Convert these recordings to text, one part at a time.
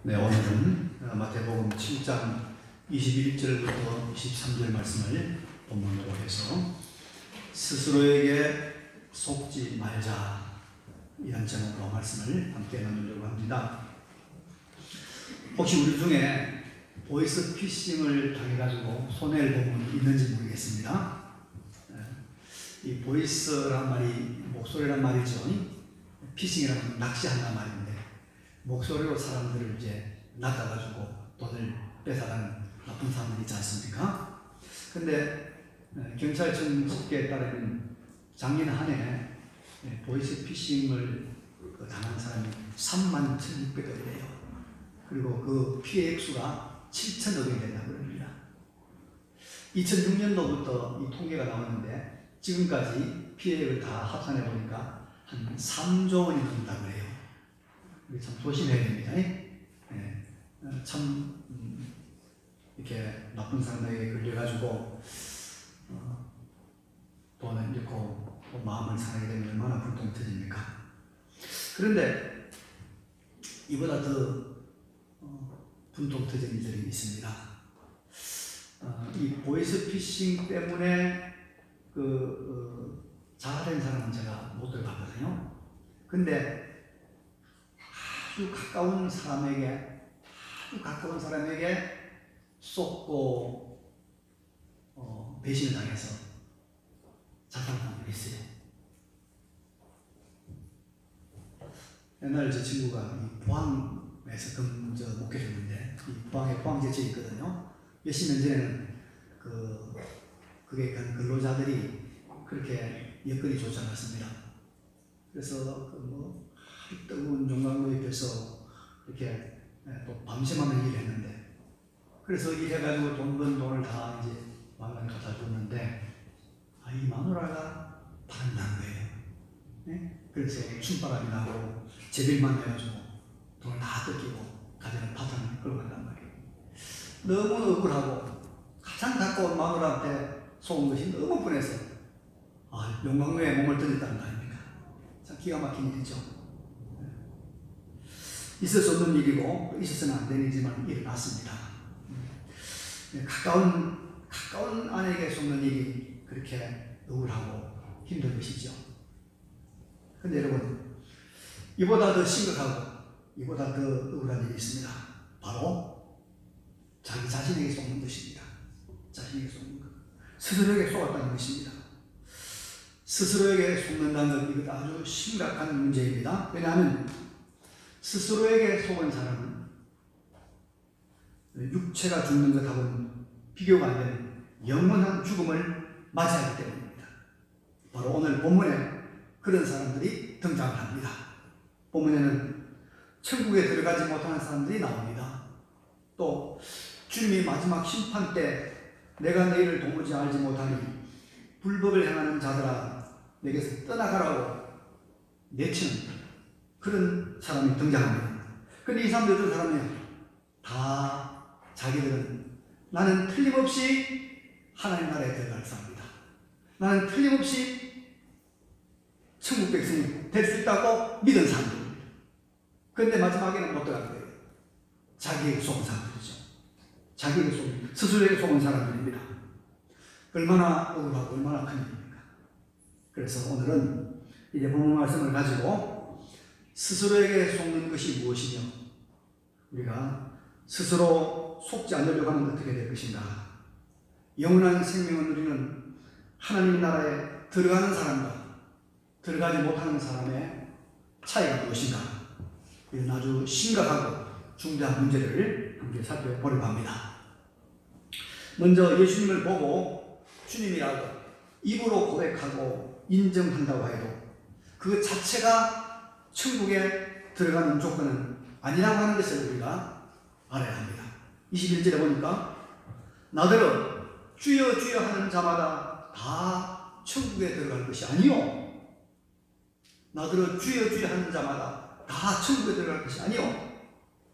네, 오늘은 마태복음 7장 21절부터 23절 말씀을 본문으로 해서 스스로에게 속지 말자 이런 제목으로 말씀을 함께 나누려고 합니다. 혹시 우리 중에 보이스 피싱을 당해가지고 손해를 본 분이 있는지 모르겠습니다. 이 보이스란 말이 목소리란 말이죠. 피싱이라는 낚시한단 말인데 목소리로 사람들을 이제 낚아가지고 돈을 뺏어가는 나쁜 사람들이 있지 않습니까? 근데 경찰청 집계에 따르면 작년 한 해 보이스 피싱을 당한 사람이 31,600원이래요. 그리고 그 피해 액수가 7,500원이 된다고 합니다. 2006년도부터 이 통계가 나왔는데 지금까지 피해액을 다 합산해 보니까 한 3조 원이 넘는다고 해요. 참 조심해야 됩니다. 참 이렇게 나쁜 사람에게 걸려가지고 돈을 잃고 마음을 상하게 되면 얼마나 불똥 터집니까? 그런데 이보다 더 분통 터진 일들이 있습니다. 이 보이스피싱 때문에 자살된 사람은 제가 못 들어봤거든요. 근데 아주 가까운 사람에게 쏟고 배신을 당해서 자살한 분이 있어요. 옛날 제 친구가 이 포항에서 목회를 했는데 이 포항에 포항제철이 있거든요. 몇십 년 전에는 그게 근로자들이 그렇게 여건이 좋지 않았습니다. 그래서 뜨거운 용광로 옆에서 이렇게 또 밤새만 일을 했는데, 그래서 일해가지고 돈 번 돈을 다 이제 마누라에 갖다 줬는데, 이 마누라가 바람난 거예요. 네? 그래서 춤바람이 나고 제빌만 해가지고 돈을 다 뜯기고 가정을 파탄을 끌고 간단 말이에요. 너무 억울하고 가장 가까운 마누라한테 속은 것이 너무 분해서 용광로에 몸을 던졌다는 거 아닙니까? 참 기가 막힌 일이죠. 있을 수 없는 일이고 있어서는 안 되는 일이지만 일어났습니다. 가까운 아내에게 속는 일이 그렇게 억울하고 힘든 것이죠. 그런데 여러분, 이보다 더 심각하고 이보다 더 억울한 일이 있습니다. 바로 자기 자신에게 속는 것입니다. 자신에게 속는 것, 스스로에게 속았다는 것입니다. 스스로에게 속는다는 것, 이것 아주 심각한 문제입니다. 왜냐하면 스스로에게 속은 사람은 육체가 죽는 것하고는 비교가 안 되는 영원한 죽음을 맞이하기 때문입니다. 바로 오늘 본문에 그런 사람들이 등장을 합니다. 본문에는 천국에 들어가지 못하는 사람들이 나옵니다. 또 주님이 마지막 심판 때 내가 너희를 도무지 알지 못하니 불법을 행하는 자들아 내게서 떠나가라고 내치는 그런 사람이 등장합니다. 그런데 이 사람들 어떤 사람이에요? 다 자기들은 나는 틀림없이 하나님 나라에 들어갈 사람이다. 나는 틀림없이 천국 백성이 될 수 있다고 믿은 사람들입니다. 그런데 마지막에는 못 들어갈 거예요. 자기에게 속은 사람들이죠. 자기에게 속은, 스스로에게 속은 사람들입니다. 얼마나 억울하고 얼마나 큰 일입니까? 그래서 오늘은 이제 본문 말씀을 가지고 스스로에게 속는 것이 무엇이며 우리가 스스로 속지 않으려고 하면 어떻게 될 것인가, 영원한 생명을 누리는 하나님 나라에 들어가는 사람과 들어가지 못하는 사람의 차이가 무엇인가, 이런 아주 심각하고 중대한 문제를 함께 살펴보려고 합니다. 먼저 예수님을 보고 주님이라고 입으로 고백하고 인정한다고 해도 그 자체가 천국에 들어가는 조건은 아니라고 하는 것을 우리가 알아야 합니다. 21절에 보니까 나더러 주여 주여 하는 자마다 다 천국에 들어갈 것이 아니요, 나더러 주여 주여 하는 자마다 다 천국에 들어갈 것이 아니요,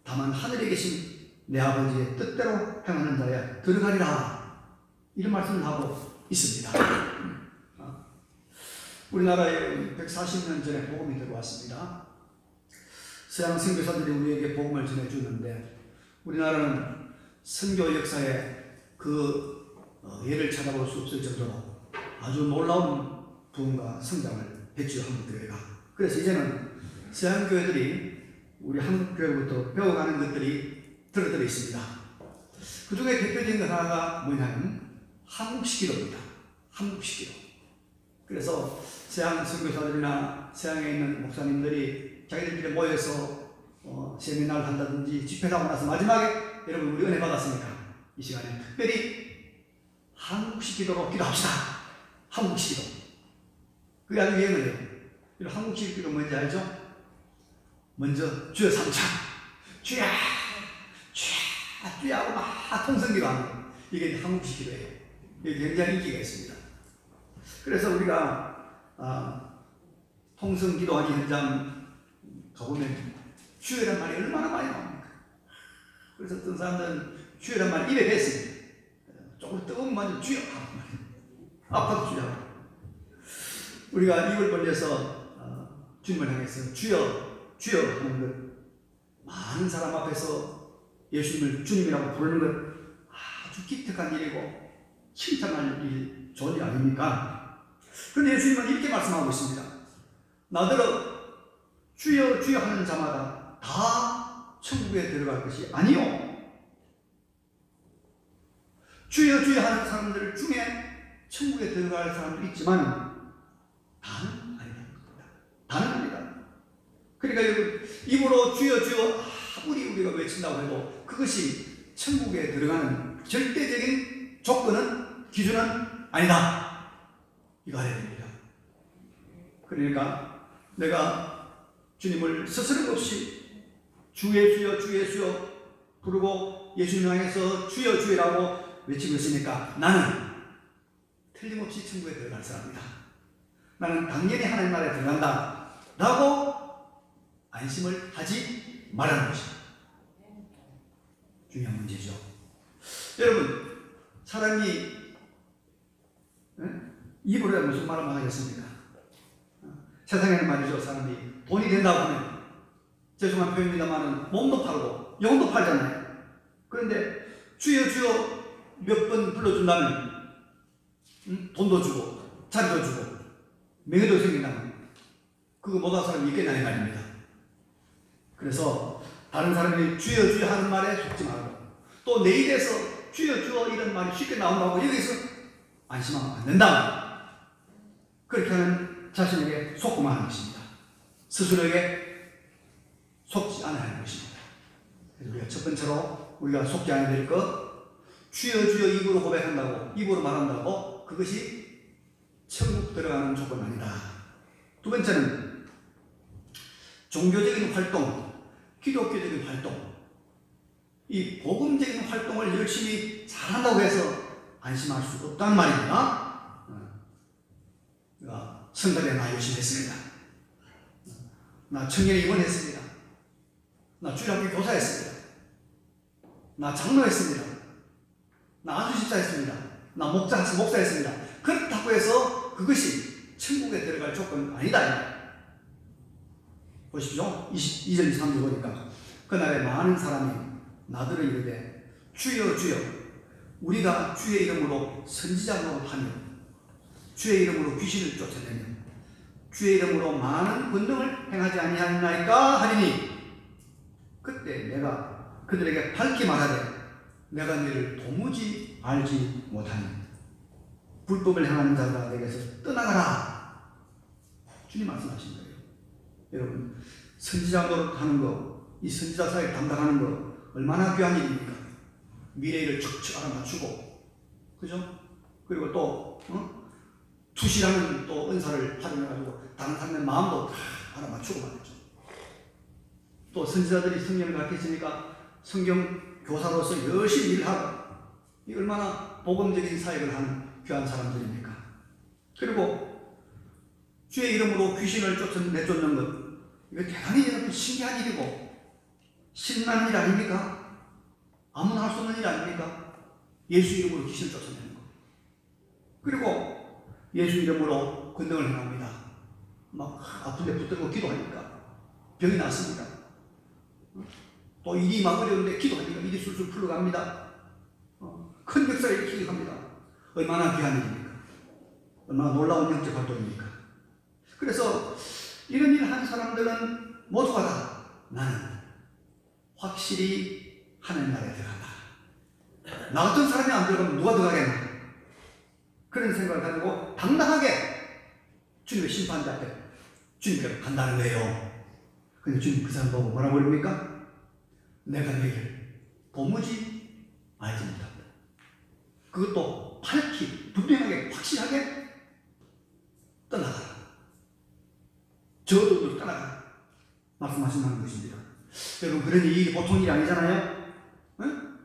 다만 하늘에 계신 내 아버지의 뜻대로 행하는 자에 들어가리라, 이런 말씀을 하고 있습니다. 우리나라에 140년 전에 복음이 들어왔습니다. 서양 선교사들이 우리에게 복음을 전해주는데 우리나라는 선교 역사에 그 예를 찾아볼 수 없을 정도로 아주 놀라운 부흥과 성장을 했죠, 한국 교회가. 그래서 이제는 서양 교회들이 우리 한국 교회부터 배워가는 것들이 들어들어 있습니다. 그 중에 대표적인 것 하나가 뭐냐면 한국식 기도입니다. 한국식 기도. 그래서 서양 선교사들이나 서양에 있는 목사님들이 자기들끼리 모여서 세미나를 한다든지 집회를 하고 나서 마지막에 여러분 우리 은혜 받았으니까 이 시간에 특별히 한국식 기도로 기도합시다. 한국식 기도. 그게 아주 유행을 해요. 한국식 기도 뭔지 알죠? 먼저 주여 삼창, 주야, 주야, 주야 하고 막 통성기도 하는 거예요. 이게 한국식 기도예요. 이게 굉장히 인기가 있습니다. 그래서 우리가 통성 기도하는 현장 가보면 주여란 말이 얼마나 많이 나옵니까? 그래서 어떤 사람들은 주여란 말 입에 뱉습니다. 조금 뜨거운 말은 주여 하는 말이에요. 아파도 주여. 우리가 입을 벌려서 주님을 향해서 주여 주여 하는 것, 많은 사람 앞에서 예수님을 주님이라고 부르는 것 아주 기특한 일이고 칭찬할 일, 좋은 일 아닙니까? 그런데 예수님은 이렇게 말씀하고 있습니다. 나더러 주여 주여 하는 자마다 다 천국에 들어갈 것이 아니요. 주여 주여 하는 사람들 중에 천국에 들어갈 사람도 있지만 다는 아니다. 다는 아니다. 그러니까 여러분, 입으로 주여 주여 아무리 우리가 외친다고 해도 그것이 천국에 들어가는 절대적인 조건은, 기준은 아니다. 이거 알아야 됩니다. 그러니까 내가 주님을 스스럼 없이 주의 주여 주의 주여 부르고 예수님 향해서 주여 주여라고 외치고 있으니까 나는 틀림없이 천국에 들어갈 사람이다. 나는 당연히 하나님 나라에 들어간다 라고 안심을 하지 말라는 것입니다. 중요한 문제죠. 여러분, 사람이 입으로 무슨 말을 하겠습니까? 세상에는 말이죠. 사람이 돈이 된다고 하면 죄송한 표현입니다만 몸도 팔고 영도 팔잖아요. 그런데 주여 주여 몇 번 불러준다면 돈도 주고 자리도 주고 명예도 생긴다면 그거 못한 사람이 있겠나 이 말입니다. 그래서 다른 사람이 주여 주여 하는 말에 속지 말고 또 내 입에서 주여 주여 이런 말이 쉽게 나온다고 여기서 안심하면 안 된다. 그렇게 하는 자신에게 속고만 하는 것입니다. 스스로에게 속지 않아야 하는 것입니다. 그래서 우리가 첫 번째로 우리가 속지 않아야 될 것, 주여 주여 입으로 고백한다고 입으로 말한다고 그것이 천국 들어가는 조건 아니다. 두 번째는 종교적인 활동, 기독교적인 활동, 이 복음적인 활동을 열심히 잘한다고 해서 안심할 수 없다는 말입니다. 성가대 나 열심히 했습니다. 나 청년에 입원했습니다. 나 주일학교 교사했습니다. 나 장로했습니다. 나 안수집사했습니다. 나 목사했습니다. 그렇다고 해서 그것이 천국에 들어갈 조건은 아니다. 보십시오. 22절 23절 보니까 그날에 많은 사람이 나더러 이르되 주여 주여 우리가 주의 이름으로 선지자 노릇하며 주의 이름으로 귀신을 쫓아내며 주의 이름으로 많은 권능을 행하지 아니하였나이까 하리니 그때 내가 그들에게 밝히 말하되 내가 너희를 도무지 알지 못하니 불법을 행하는 자가 내게서 떠나가라. 주님 말씀하신 거예요. 여러분, 선지자 노릇하는 거, 이 선지자 사역 담당하는 거 얼마나 귀한 일입니까? 미래를 척척 알아맞추고, 그죠? 그리고 또 투시라는 또 은사를 활용해가지고 다른 사람의 마음도 다 알아맞추고 말이죠. 또 선지자들이 성경을 가르쳤으니까 성경 교사로서 열심히 일하고, 이 얼마나 복음적인 사역을 하는 귀한 사람들입니까? 그리고 주의 이름으로 귀신을 내쫓는 것, 이거 대단히 여러분 신기한 일이고 신나는 일 아닙니까? 아무나 할 수 없는 일 아닙니까? 예수 이름으로 귀신을 쫓아내는 것. 그리고 예수 이름으로 권능을 행합니다. 막 아픈데 붙들고 기도하니까 병이 낫습니다. 또 일이 막 어려운데 기도하니까 일이 술술 풀러갑니다. 큰 역사를 일으키게 합니다. 얼마나 귀한 일입니까? 얼마나 놀라운 영적 활동입니까? 그래서 이런 일을 한 사람들은 모두가 다 나는 확실히 하나님 나라에 들어간다. 나 같은 사람이 안 들어가면 누가 들어가겠나? 그런 생각을 가지고 당당하게 주님의 심판대 앞에 주님께 간다는 거예요. 근데 주님 그 사람 보고 뭐라고 그럽니까? 내가 너희를 도무지 알지 못한다. 그것도 밝히 분명하게 확실하게 떠나가라. 저도 떠나가라. 말씀하신다는 것입니다. 여러분 그런 일이 보통 일이 아니잖아요. 응?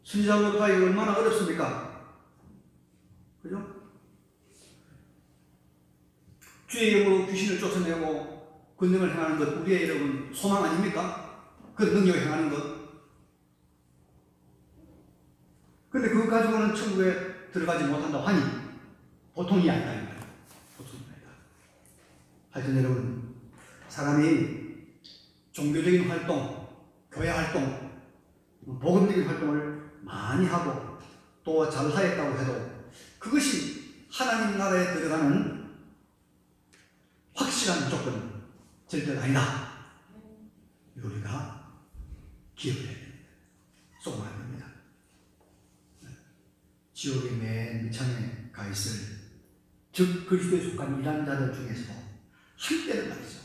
순자로가 얼마나 어렵습니까? 그죠? 주의 이름으로 귀신을 쫓아내고 권능을 행하는 것 우리의 여러분 소망 아닙니까? 그 능력을 행하는 것. 근데 그거 가지고는 천국에 들어가지 못한다고 하니 보통이 아니다. 보통이 아니다. 하여튼 여러분 사람이 종교적인 활동, 교회 활동, 복음적인 활동을 많이 하고 또 잘하였다고 해도 그것이 하나님 나라에 들어가는 확실한 조건은 절대 아니다. 우리가 기억해야 됩니다. 쏘면 안 됩니다. 지옥의 맨 밑창에 가 있을 즉 그리스도에 속한 일하는 자들 중에서 한때는 말이죠.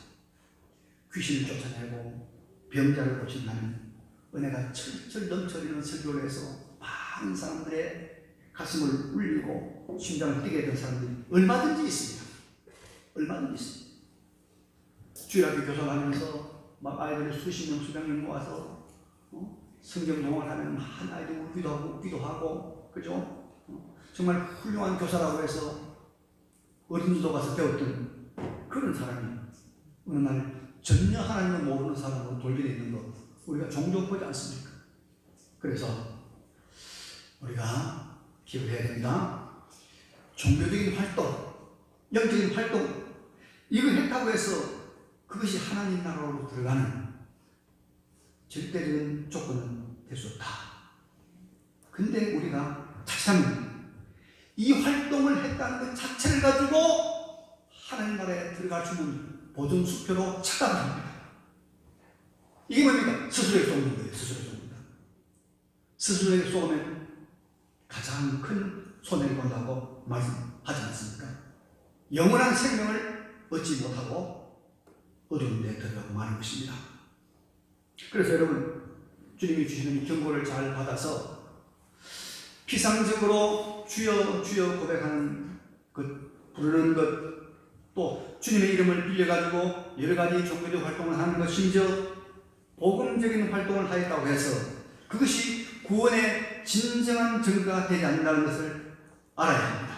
귀신을 쫓아내고 병자를 고친다는 은혜가 철철 넘쳐리는 설교를 해서 많은 사람들의 가슴을 울리고 심장을 뛰게 된 사람들이 얼마든지 있습니다. 얼마든지 있습니다. 주일학교 교사하면서 막 아이들을 수십 명 수백 명 모아서 성경 동화를 하면 많은 아이들이 울기도 하고 그죠? 정말 훌륭한 교사라고 해서 어린이도 가서 배웠던 그런 사람이 어느 날 전혀 하나님을 모르는 사람으로 돌변해 있는 것 우리가 종종 보지 않습니까? 그래서 우리가 기억해야 됩니다. 종교적인 활동, 영적인 활동 이거 했다고 해서 그것이 하나님 나라로 들어가는 절대적인 조건은 될 수 없다. 근데 우리가 다시 한번 이 활동을 했다는 것 자체를 가지고 하나님 나라에 들어갈 수 있는 보존수표로 착각합니다. 이게 뭡니까? 스스로에 속는 거예요. 스스로에 속는다. 스스로에 속으면 가장 큰 손해를 본다고 말씀하지 않습니까? 영원한 생명을 얻지 못하고 어두운 데 들어가고 마는 것입니다. 그래서 여러분 주님이 주시는 이 경고를 잘 받아서 피상적으로 주여 주여 고백하는 것, 부르는 것, 또 주님의 이름을 빌려가지고 여러 가지 종교적 활동을 하는 것, 심지어 복음적인 활동을 하였다고 해서 그것이 구원의 진정한 증거가 되지 않는다는 것을 알아야 합니다.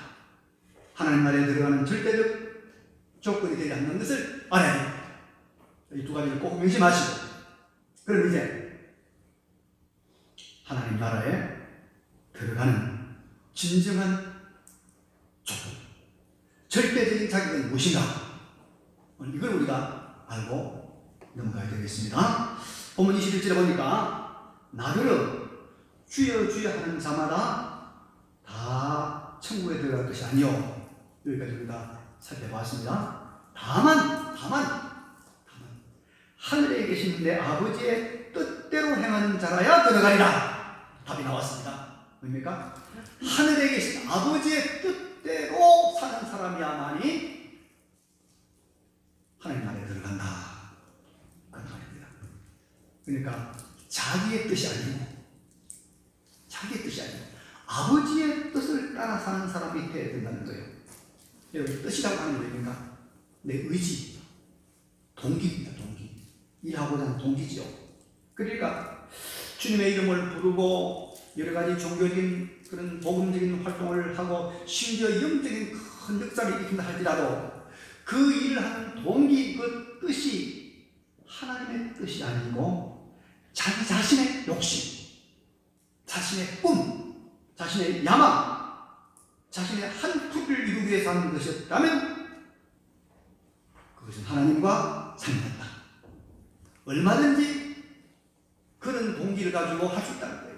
하나님 나라에 들어가는 절대적 조건이 되지 않는 것을 알아야 합니다. 이 두 가지를 꼭 명심하시고 그럼 이제 하나님 나라에 들어가는 진정한 조건, 절대적인 자격은 무엇인가? 이걸 우리가 알고 넘어가야 되겠습니다. 본문 21절에 보니까 나더러 주여 주여 하는 자마다 다 천국에 들어갈 것이 아니요. 여기까지 우리가 살펴봤습니다. 다만 하늘에 계신 내 아버지의 뜻대로 행하는 자라야 들어가리라. 답이 나왔습니다. 뭡니까? 하늘에 계신 아버지의 뜻대로 사는 사람이야만이 하나님 나라에 들어간다. 그런 말입니다. 그러니까 자기의 뜻이 아니고 아버지의 뜻을 따라 사는 사람이 되어야 된다는 거예요. 여러분 뜻이라고 하는 게 뭡니까? 내 의지, 동기입니다. 동기. 일하고자 하는 동기죠. 그러니까 주님의 이름을 부르고 여러 가지 종교적인 그런 복음적인 활동을 하고 심지어 영적인 큰 역사를 일으킨다 할지라도 그 일을 하는 동기, 그 뜻이 하나님의 뜻이 아니고 자기 자신의 욕심, 자신의 꿈, 자신의 야망, 자신의 한 푸를 이루기 위해서 하는 것이었다면 그것은 하나님과 상관없다. 얼마든지 그런 동기를 가지고 할 수 있다는 거예요.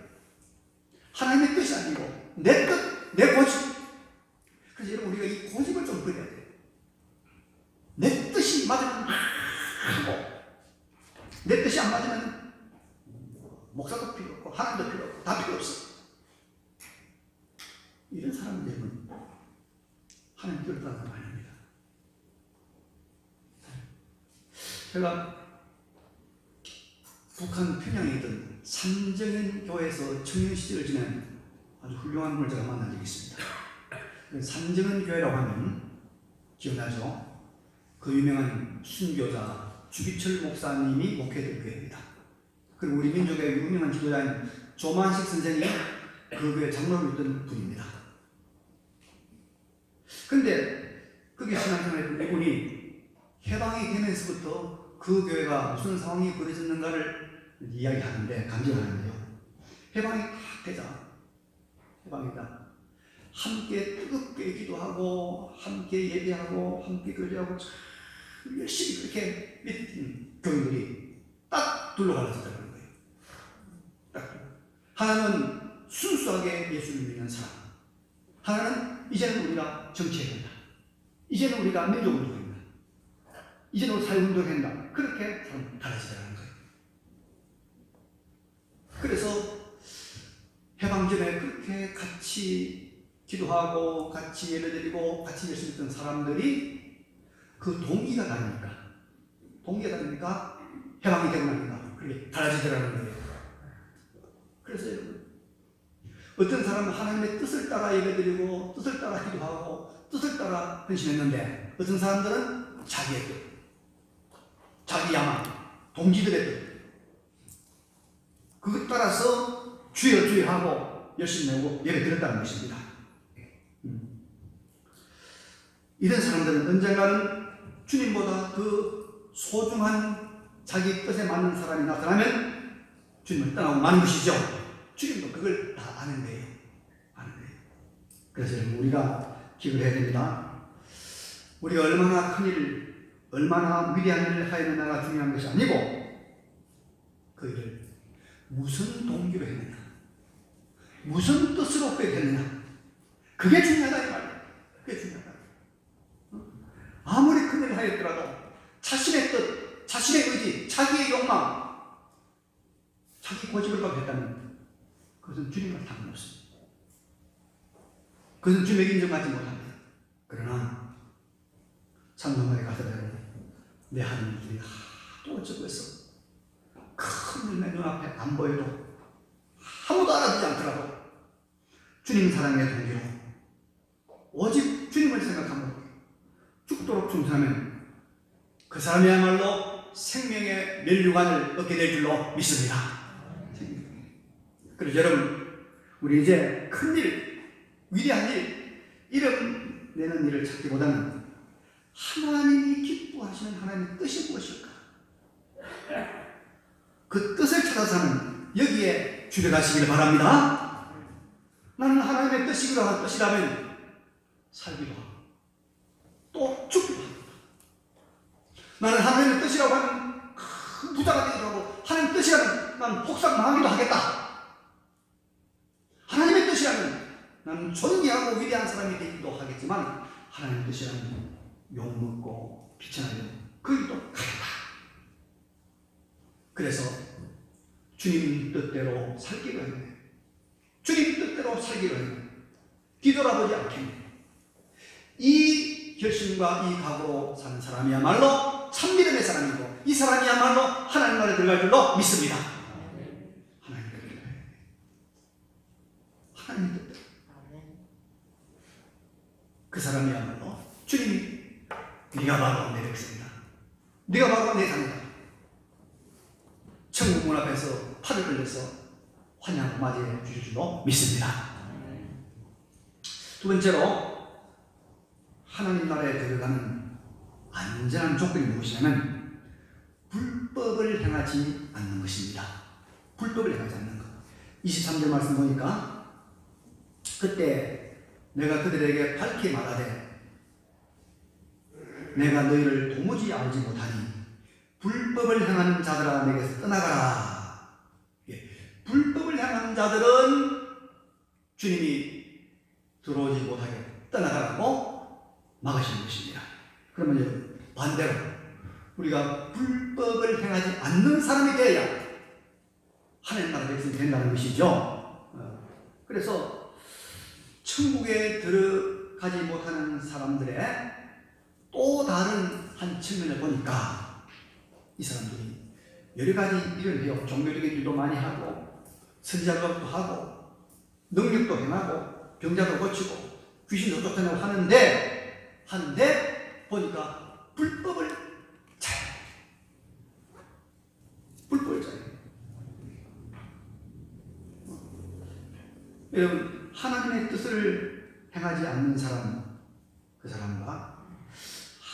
하나님의 뜻이 아니고 내 뜻, 내 고집. 그래서 여러분 우리가 이 고집을 좀 버려야 돼요. 내 뜻이 맞으면 하고 내 뜻이 안 맞으면 목사도 필요 없고 하나님도 필요 없고 다 필요 없어. 이런 사람들은 하나님 뜻을 따르는 거 아닙니다. 제가 북한 평양에 있던 산정인 교회에서 청년 시절을 지낸 아주 훌륭한 분을 제가 만난 적이 있습니다. 산정인 교회라고 하면 기억나죠? 그 유명한 순교자 주기철 목사님이 목회했던 교회입니다. 그리고 우리 민족의 유명한 지도자인 조만식 선생이 그 교회 장로로 있던 분입니다. 근데 거기 신앙생활했던 이분이 해방이 되면서부터 그 교회가 무슨 상황이 벌어졌는가를 이야기하는데, 간증하는데요. 해방이 딱 되자, 해방이다. 함께 뜨겁게 기도하고, 함께 예배하고, 함께 교제하고, 열심히 그렇게 믿은 교인들이 딱 둘러갈라졌다는 거예요. 딱. 하나는 순수하게 예수를 믿는 사람. 하나는 이제는 우리가 정치해야 된다. 이제는 우리가 민족운동을 한다. 이제는 우리 사회운동을 한다. 그렇게 사람 달라지더라는 거예요. 그래서 해방 전에 그렇게 같이 기도하고 같이 예배드리고 같이 열심히 했던 사람들이 그 동기가 다르니까 해방이 되고 나니까 그렇게 달라지더라는 거예요. 그래서 여러분, 어떤 사람은 하나님의 뜻을 따라 예배드리고 뜻을 따라 기도하고 뜻을 따라 헌신했는데, 어떤 사람들은 자기의 뜻, 자기 야망, 동기들의 뜻, 그것 따라서 주여 하고 열심히 내고 예배드렸다는 것입니다. 이런 사람들은 언젠가는 주님보다 그 소중한 자기 뜻에 맞는 사람이 나타나면 주님을 떠나고 마는 것이죠. 주님도 그걸 다 아는 거예요. 그래서 우리가 기도를 해야 됩니다. 우리가 얼마나 큰 일, 얼마나 위대한 일을 하였느냐가 중요한 것이 아니고, 그 일을 무슨 동기로 했느냐, 무슨 뜻으로 했느냐, 그게 중요하다 이 말이에요. 그게 중요하다. 아무리 큰 일을 하였더라도 자신의 뜻, 자신의 의지, 자기의 욕망, 자기 고집을 가지고 했다면 그것은 주님과 상관없습니다. 그것은 주님에게 인정하지 못합니다. 그러나 산동마에 가서대로 내 하나님들이 하도 어쩌고 해서 큰 일 내 눈앞에 안 보여도, 아무도 알아주지 않더라도 주님 사랑의 동기로 오직 주님을 생각하고 죽도록 충성하면 그 사람이야말로 생명의 면류관을 얻게 될 줄로 믿습니다. 그래서 여러분, 우리 이제 큰 일, 위대한 일, 이름 내는 일을 찾기보다는 하나님이 기뻐하시는 하나님의 뜻이 무엇일까? 그 뜻을 찾아서는 여기에 주력하시길 바랍니다. 나는 하나님의 뜻이라면 살기도 하고 또 죽기도 합니다. 나는 하나님의 뜻이라고 하면 큰 부자가 되기도 하고, 하나님의 뜻이라면 나는 폭삭 망하기도 하겠다. 하나님의 뜻이라면 나는 존귀하고 위대한 사람이 되기도 하겠지만, 하나님의 뜻이라면 욕먹고 비천하려 그 일도 가겠다. 그래서 주님 뜻대로 살기로 했네. 주님 뜻대로 살기로 했네. 뒤돌아보지 않겠네. 이 결심과 이 각오로 사는 사람이야말로 참믿음의 사람이고, 이 사람이야말로 하나님 나라에 들어갈 줄로 믿습니다. 하나님 뜻대로 해. 하나님 뜻대로. 그 사람이야말로 주님이 네가 바로 내 백성이다, 네가 바로 내 자녀다, 천국 문 앞에서 팔을 걸려서 환영을 맞이해 주실 줄로 믿습니다. 두 번째로, 하나님 나라에 들어가는 안전한 조건이 무엇이냐면 불법을 행하지 않는 것입니다. 불법을 행하지 않는 것. 23절 말씀 보니까, 그때 내가 그들에게 밝히 말하되 내가 너희를 도무지 알지 못하니 불법을 행하는 자들아 내게서 떠나가라. 불법을 행하는 자들은 주님이 들어오지 못하게 떠나가라고 막으시는 것입니다. 그러면 여러분, 반대로 우리가 불법을 행하지 않는 사람이 되어야 하나님 나라 백성이 된다는 것이죠. 그래서 천국에 들어가지 못하는 사람들의 또 다른 한 측면을 보니까 이 사람들이 여러 가지 일을 해요. 종교적인 일도 많이 하고 선지자도 하고 능력도 행하고 병자도 고치고 귀신도 쫓아내고 하는데 보니까 불법을 잘해요. 불법을 잘해요. 여러분, 하나님의 뜻을 행하지 않는 사람, 그 사람과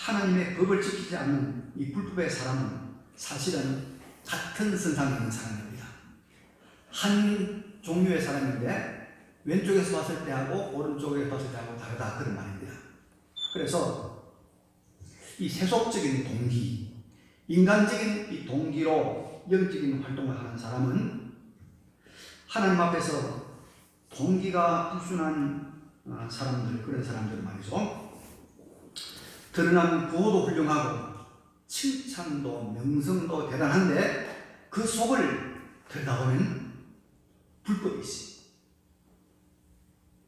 하나님의 법을 지키지 않는 이 불법의 사람은 사실은 같은 선상에 있는 사람입니다. 한 종류의 사람인데 왼쪽에서 봤을 때하고 오른쪽에서 봤을 때하고 다르다, 그런 말입니다. 그래서 이 세속적인 동기, 인간적인 이 동기로 영적인 활동을 하는 사람은 하나님 앞에서 동기가 불순한 사람들, 그런 사람들 말이죠. 드러난 구호도 훌륭하고 칭찬도 명성도 대단한데 그 속을 들여다보면 불법이 있어요.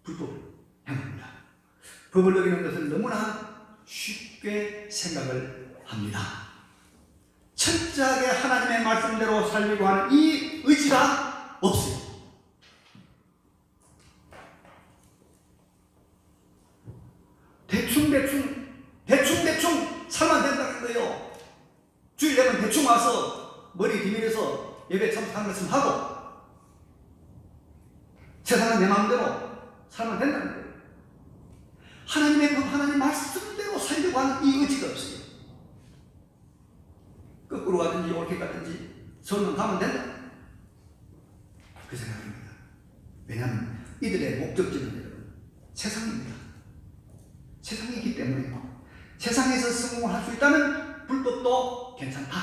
불법을 행합니다. 법을 어기는 것을 너무나 쉽게 생각을 합니다. 철저하게 하나님의 말씀대로 살려고 하는 이 의지가 없어요. 대충 살면 된다는 거예요. 주일 되면 대충 와서 머리 뒤밀어서 예배 참석하는 것을 하고 세상은 내 마음대로 살면 된다는 거예요. 하나님의 법, 하나님 말씀대로 살려고 하는 이 의지가 없어요. 거꾸로 가든지 옳게 가든지 선은 가면 된다, 그 생각입니다. 왜냐하면 이들의 목적지는 세상입니다. 세상이기 때문에 세상에서 성공을 할 수 있다면 불법도 괜찮다.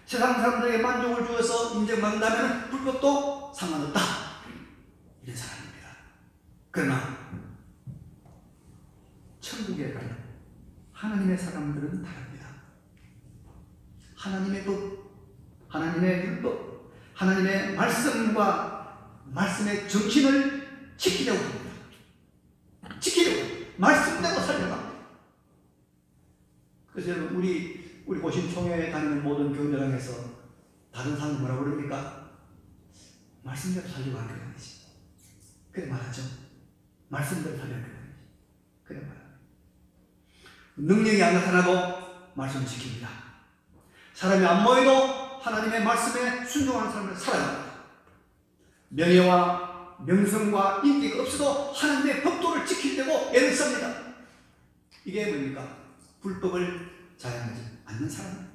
세상 사람들에게 만족을 주어서 인정받는다면 불법도 상관없다, 이런 사람입니다. 그러나 천국에 가는 하나님의 사람들은 다릅니다. 하나님의 법, 하나님의 율법, 하나님의 말씀과 말씀의 정신을 지키려고 합니다. 지키려고 말씀대로 살려고 합니다. 그래서 여러분, 우리 고신 총회에 다니는 모든 교회장에서 다른 사람은 뭐라고 그럽니까? 말씀대로 살려고 하는 거지. 그래 말하죠. 말씀대로 살려고 하는 거지. 그래 말합니다. 능력이 안 나타나도 말씀을 지킵니다. 사람이 안 모여도 하나님의 말씀에 순종하는 사람을 살아갑니다. 명예와 명성과 인기가 없어도 하나님의 법도를 지키려고 애를 씁니다. 이게 뭡니까? 불법을 자행하지 않는 사람입니다.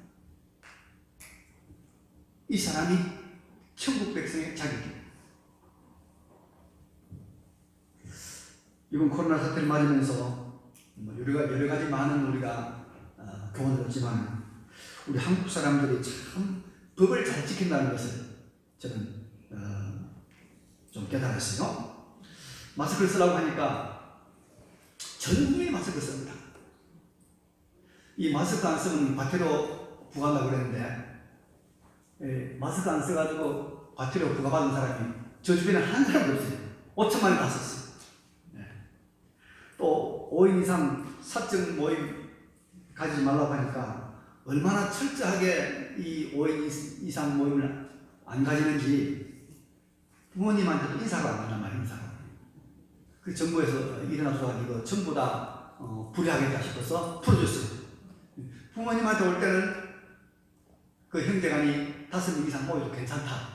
이 사람이 천국 백성의 자격입니다. 이번 코로나 사태를 맞으면서 여러 가지 많은 우리가 교훈을 얻지만 우리 한국 사람들이 참 법을 잘 지킨다는 것을 저는 좀 깨달았어요. 마스크를 쓰라고 하니까 전 국민이 마스크를 씁니다. 이 마스크 안 쓰면 과태료 부과한다고 그랬는데, 마스크 안 써가지고 과태료 부과받은 사람이 저 주변에 한 사람도 없어요. 5천만이 다 썼어요. 또 5인 이상 사적 모임 가지지 말라고 하니까 얼마나 철저하게 이 5인 이상 모임을 안 가지는지 부모님한테도 인사가 안 한단 말이에요. 인사가. 그 정부에서 일어나서 이거 전부 다 불이하겠다 싶어서 풀어줬어요. 부모님한테 올 때는 그 형제간이 5명 이상 모여도 괜찮다.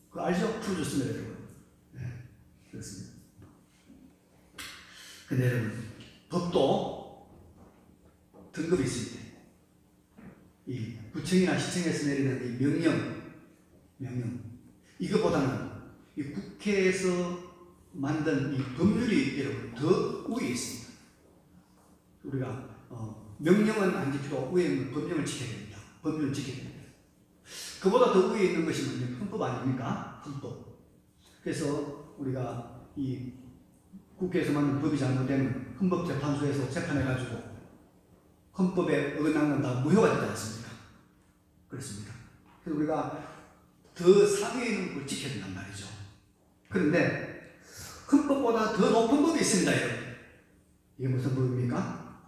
그거 알죠? 풀어줬습니다, 여러분. 네, 그렇습니다. 근데 여러분, 법도 등급이 있습니다. 이 구청이나 시청에서 내리는 이 명령. 이것보다는 이 국회에서 만든 이 법률이 여러분 더 위에 있습니다. 우리가 명령은 안 지키고 위에 있는 법령을 지켜야 됩니다. 법률을 지켜야 됩니다. 그보다 더 위에 있는 것이 뭐냐? 헌법 아닙니까? 헌법. 그래서 우리가 이 국회에서 만든 법이 잘못되면 헌법재판소에서 재판해가지고 헌법에 어긋나는 건 다 무효가 되지 않습니까? 그렇습니다. 그래서 우리가 더 상위에 있는 걸 지켜야 된단 말이죠. 그런데 헌법보다 더 높은 법이 있습니다, 여러분. 이게 무슨 법입니까?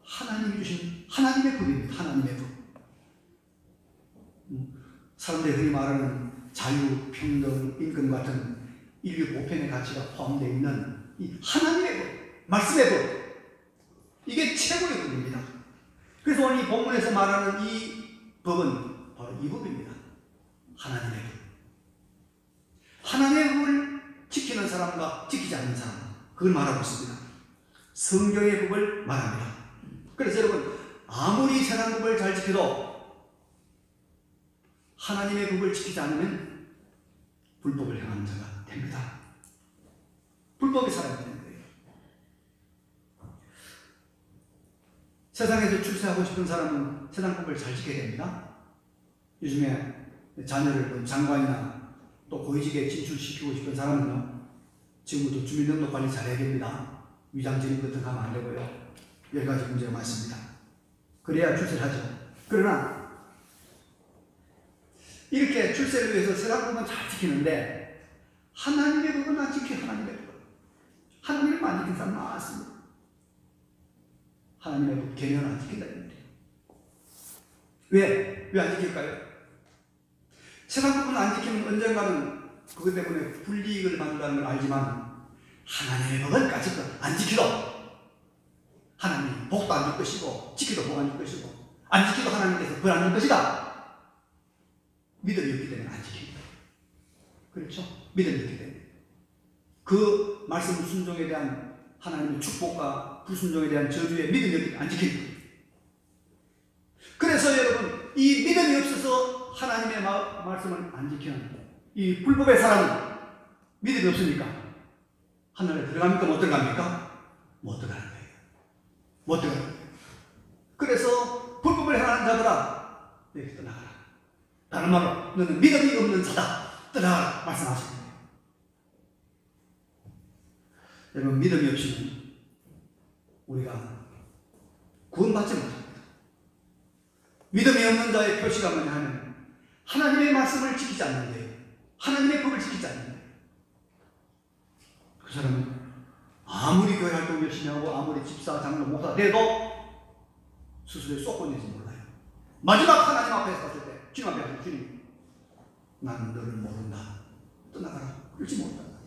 하나님이 주신 하나님의 법입니다. 하나님의 법. 사람들이 흔히 말하는 자유, 평등, 임금 같은 인류 보편의 가치가 포함되어 있는 이 하나님의 법, 말씀의 법, 이게 최고의 법입니다. 그래서 오늘 이 본문에서 말하는 이 법은 바로 이 법입니다. 하나님의 법. 하나님의 법을 지키는 사람과 지키지 않는 사람, 그걸 말하고 있습니다. 성경의 법을 말합니다. 그래서 여러분, 아무리 세상 법을 잘 지켜도 하나님의 법을 지키지 않으면 불법을 행하는 자가 됩니다. 불법이 살아야 되는 거예요. 세상에서 출세하고 싶은 사람은 세상 법을 잘 지켜야 됩니다. 요즘에 자녀를 장관이나 또 고위직에 진출시키고 싶은 사람은요, 지금부터 주민등록 관리 잘해야 됩니다. 위장진입 같은 거 하면 안 되고요. 여러 가지 문제가 많습니다. 그래야 출세를 하죠. 그러나 이렇게 출세를 위해서 세상 법은 잘 지키는데 하나님의 법은 안 지켜요. 하나님의 법은. 하나님의 법은 안 지키는 사람 많습니다. 하나님의 법 계명을 안 지킨다 이거예요. 왜? 왜 안 지킬까요? 세상 법은 안 지키면 언젠가는 그것 때문에 불이익을 받는다는 걸 알지만 하나님의 법은 까짓거 안 지키도 하나님 복도 안 줄 것이고 지키도 복 안 줄 것이고 안 지키도 하나님께서 벌 안 줄 것이다. 믿음이 없기 때문에 안 지킵니다. 그렇죠? 믿음이 없기 때문에. 그 말씀 순종에 대한 하나님의 축복과 불순종에 대한 저주의 믿음이 없기 때문에 안 지킵니다. 그래서 여러분, 이 믿음이 없어서 하나님의 말씀을 안 지키는 이 불법의 사람은 믿음이 없으니까 하늘에 들어갑니까? 못 들어갑니까? 못 들어가는 거예요. 못 들어가는 거예요. 그래서 불법을 행하는 자들아, 여기 떠나가라. 다른 말로 너는 믿음이 없는 자다. 떠나가라 말씀하시는 거예요. 여러분, 믿음이 없이는 우리가 구원받지 못합니다. 믿음이 없는 자의 표시가 뭐냐 하면 하나님의 말씀을 지키지 않는 거예요. 하나님의 법을 지키지 않는 거예요. 그 사람은 아무리 교회 활동 열심히 하고 아무리 집사, 장로, 목사 돼도 스스로의 쏙건인지 몰라요. 마지막 하나님 앞에 갔을 때 주님 앞에 가서 주님, 나는 너를 모른다. 떠나가라. 그러지 못한다.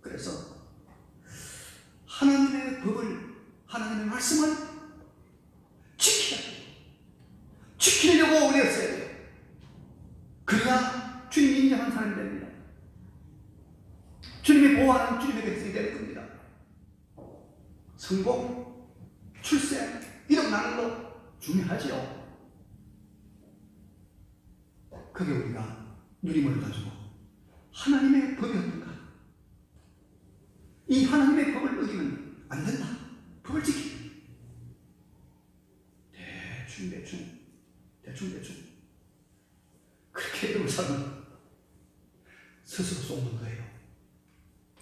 그래서 하나님의 법을, 하나님의 말씀을 지켜야 돼요. 지키려고 우리가 써야 돼요. 그래야 주님이 인정한 사람이 됩니다. 주님이 보호하는 주님의 백성이 될 겁니다. 성공, 출세, 이런 나는 거 중요하지요. 그게 우리가 누림을 가지고 하나님의 법이 어떤가? 이 하나님의 법을 어기면 안 된다. 법을 지키고 대충 그렇게 이러고 살면 스스로 쏘는 거예요.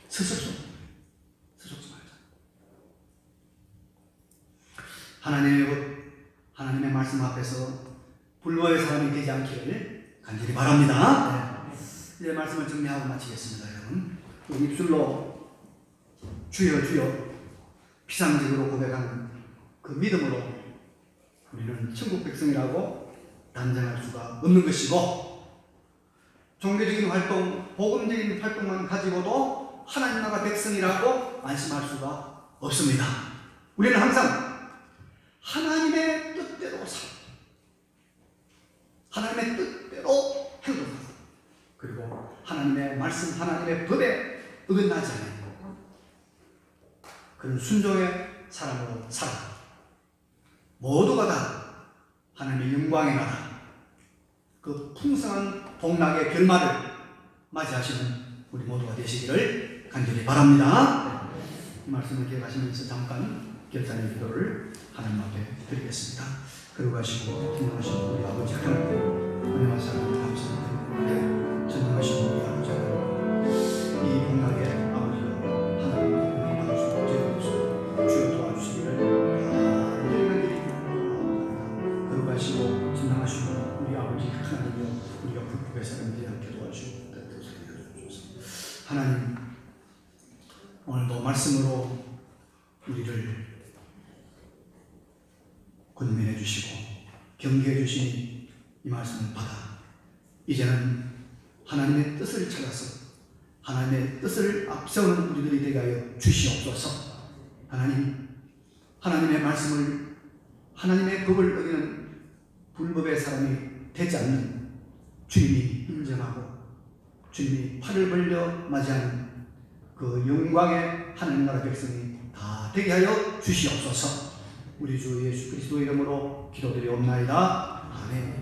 스스로 쏘는 거예요. 스스로 쏘는 거예요. 하나님의 법, 하나님의 말씀 앞에서 불법의 사람이 되지 않기를 간절히 바랍니다. 네. 이제 말씀을 정리하고 마치겠습니다. 여러분, 우리 입술로 주여 주여 피상적으로 고백하는 그 믿음으로 우리는 천국 백성이라고 단정할 수가 없는 것이고, 종교적인 활동, 복음적인 활동만 가지고도 하나님 나라 백성이라고 안심할 수가 없습니다. 우리는 항상 하나님의 뜻대로 살고 하나님의 뜻대로 행동하고, 그리고 하나님의 말씀, 하나님의 법에 어긋나지 않는 그런 순종의 사람으로 살아 모두가 다 하나님의 영광의 나라, 그 풍성한 복락의 결말을 맞이하시는 우리 모두가 되시기를 간절히 바랍니다. 이 말씀을 기억하시면서 잠깐 결단의 기도를 하나님 앞에 드리겠습니다. 그러고 가시고 전능하신 우리 아버지 하나님, 은혜와 사랑을 감사드리고 전능하신 우리 아버지 하나님, 이 공락의 아버지여 하나님께 받으시고 제주옵소서. 주여 도와주시기를 간절히 그러고 가시고 전능하신 우리 아버지 하나님이여, 우리가 불법의 사람들이 함께 도와주시고 하나님, 오늘도 말씀으로 우리를 권면해 주시고 경계해 주시니 이 말씀을 받아 이제는 하나님의 뜻을 찾아서 하나님의 뜻을 앞세우는 우리들이 되게 하여 주시옵소서. 하나님, 하나님의 말씀을, 하나님의 법을 어기는 불법의 사람이 되지 않는 주님이 인정하고 주님이 팔을 벌려 맞이하는 그 영광의 하나님 나라 백성이 다 되게 하여 주시옵소서. 우리 주 예수 그리스도 이름으로 기도드리옵나이다. 아멘.